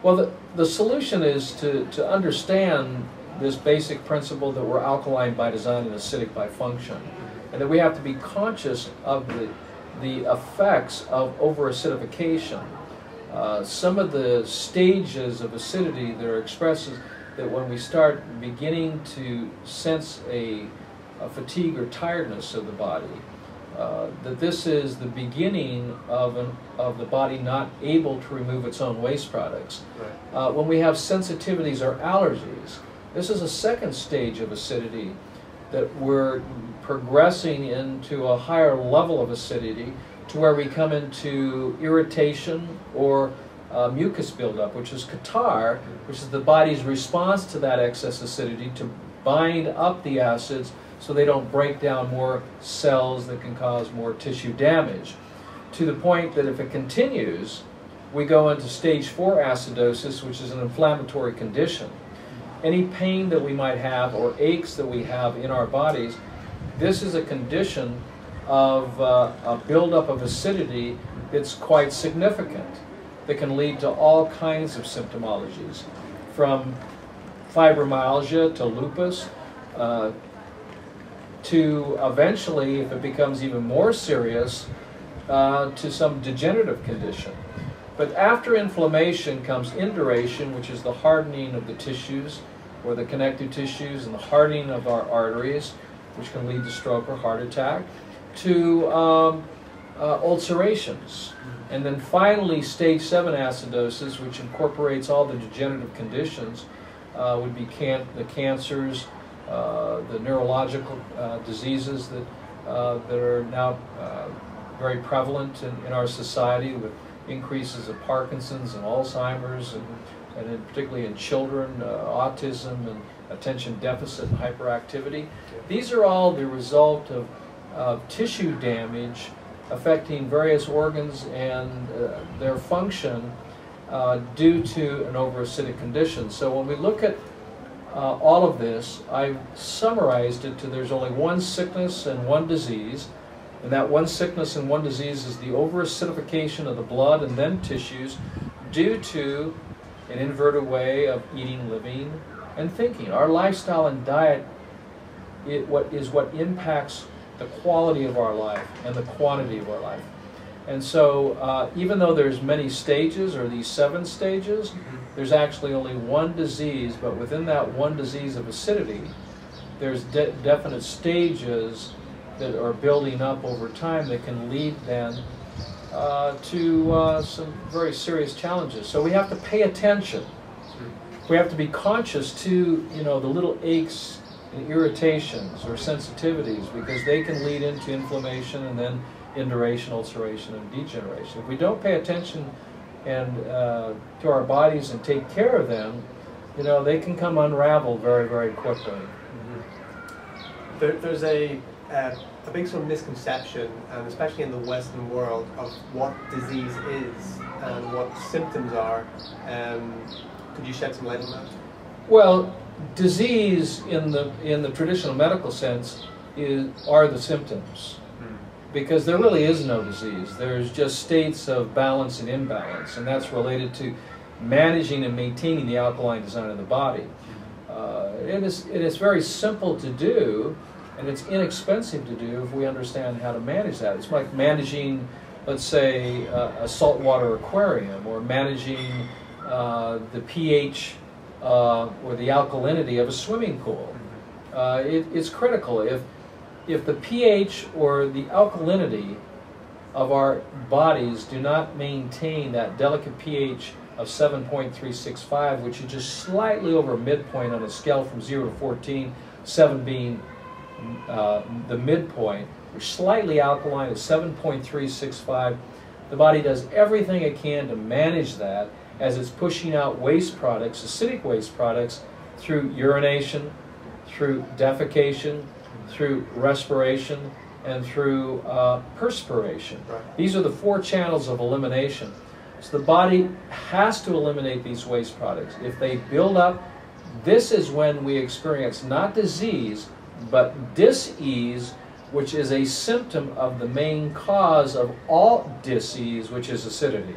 Well, the solution is to understand this basic principle that we're alkaline by design and acidic by function, and that we have to be conscious of the effects of over-acidification. Some of the stages of acidity that are expressed is that when we start beginning to sense a fatigue or tiredness of the body, that this is the beginning of the body not able to remove its own waste products. Right. When we have sensitivities or allergies, this is a second stage of acidity, that we're progressing into a higher level of acidity to where we come into irritation or mucus buildup, which is catarrh, which is the body's response to that excess acidity to bind up the acids so they don't break down more cells that can cause more tissue damage. To the point that if it continues, we go into stage 4 acidosis, which is an inflammatory condition. Any pain that we might have or aches that we have in our bodies, this is a condition of a buildup of acidity that's quite significant, that can lead to all kinds of symptomologies, from fibromyalgia to lupus, to eventually, if it becomes even more serious, to some degenerative condition. But after inflammation comes induration, which is the hardening of the tissues or the connective tissues and the hardening of our arteries, which can lead to stroke or heart attack, to ulcerations. And then finally, stage 7 acidosis, which incorporates all the degenerative conditions, would be the cancers, the neurological diseases that are now very prevalent in our society, with increases of Parkinson's and Alzheimer's, and particularly in children, autism and attention deficit and hyperactivity. These are all the result of tissue damage affecting various organs and their function due to an over-acidic condition. So when we look at all of this, I've summarized it to there's only one sickness and one disease, and that one sickness and one disease is the over-acidification of the blood and then tissues due to an inverted way of eating, living, and thinking. Our lifestyle and diet is what impacts the quality of our life and the quantity of our life. And so even though there's many stages, or these 7 stages, there's actually only one disease, but within that one disease of acidity, there's definite stages that are building up over time that can lead then to some very serious challenges. So we have to pay attention. We have to be conscious to, the little aches and irritations or sensitivities, because they can lead into inflammation and then induration, ulceration, and degeneration. If we don't pay attention and to our bodies and take care of them, they can come unraveled very, very quickly. There's a big sort of misconception, and especially in the Western world, of what disease is and what symptoms are. Could you shed some light on that? Well, disease in the traditional medical sense are the symptoms, because there really is no disease. There's just states of balance and imbalance, and that's related to managing and maintaining the alkaline design of the body. It is very simple to do, and it's inexpensive to do if we understand how to manage that. It's like managing, let's say, a saltwater aquarium, or managing the pH or the alkalinity of a swimming pool. It's critical. If the pH or the alkalinity of our bodies do not maintain that delicate pH of 7.365, which is just slightly over midpoint on a scale from 0 to 14, 7 being the midpoint, we're slightly alkaline at 7.365. The body does everything it can to manage that as it's pushing out waste products, acidic waste products, through urination, through defecation, through respiration, and through perspiration. Right. These are the 4 channels of elimination. So the body has to eliminate these waste products. If they build up, this is when we experience not disease, but dis-ease, which is a symptom of the main cause of all dis-ease, which is acidity.